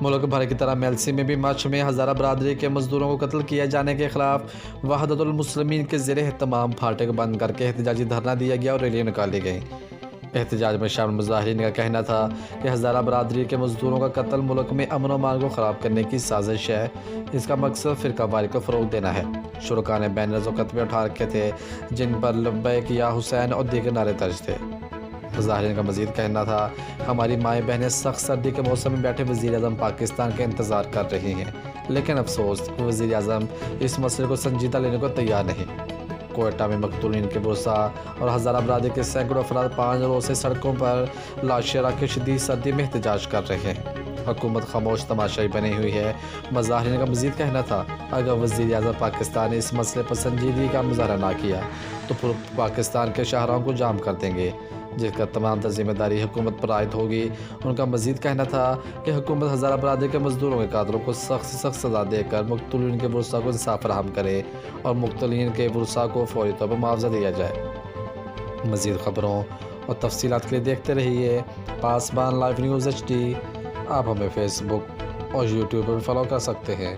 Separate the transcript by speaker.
Speaker 1: ملک بھر کی طرح میلسی میں بھی مارچ میں ہزارہ برادری کے مزدوروں کو قتل کیے جانے کے خلاف وحدت المسلمین کے زیر اہتمام پھاٹک بند کر کے احتجاجی دھرنا دیا گیا اور ریلیاں نکالی گئیں۔ احتجاج میں شامل مظاہرین کا کہنا تھا کہ ہزارہ برادری کے مزدوروں کا قتل ملک میں امن و امان کو خراب کرنے کی سازش ہے۔ اس کا مقصد فرقہ واری کو فروغ دینا ہے۔ شرکاء نے بینرز و کتبے اٹھا رکھے تھے جن پر لبیک یا حسین اور دیگر نعرے درج تھے۔ مظاہرین کا مزید کہنا تھا ہماری مائیں بہنیں سخت سردی کے موسم میں بیٹھے وزیر اعظم پاکستان کا انتظار کر رہی ہیں، لیکن افسوس وزیر اعظم اس مسئلے کو سنجیدہ لینے کو تیار نہیں۔ کوئٹہ میں مقتولین کے ورثاء اور ہزارہ برادری کے سینکڑوں افراد 5 روز سے سڑکوں پر لاشیں رکھ کے شدید سردی میں احتجاج کر رہے ہیں۔ حکومت خاموش تماشائی بنی ہوئی ہے۔ مظاہرین کا مزید کہنا تھا اگر وزیر اعظم پاکستان نے اس مسئلے پر سنجیدگی کا مظاہرہ نہ کیا تو پورے پاکستان کے شاہراہوں کو جام کر دیں گے، جس کا تمام ذمہ داری حکومت پر عائد ہوگی۔ ان کا مزید کہنا تھا کہ حکومت ہزارہ برادری کے مزدوروں کے قاتلوں کو سخت سے سخت سزا دے کر مقتولین کے ورثاء کو انصاف فراہم کرے اور مقتولین کے ورثاء کو فوری طور پر معاوضہ دیا جائے۔ مزید خبروں اور تفصیلات کے لیے دیکھتے رہیے پاسبان لائیو نیوز HD۔ آپ ہمیں فیس بک اور یوٹیوب پر فالو کر سکتے ہیں۔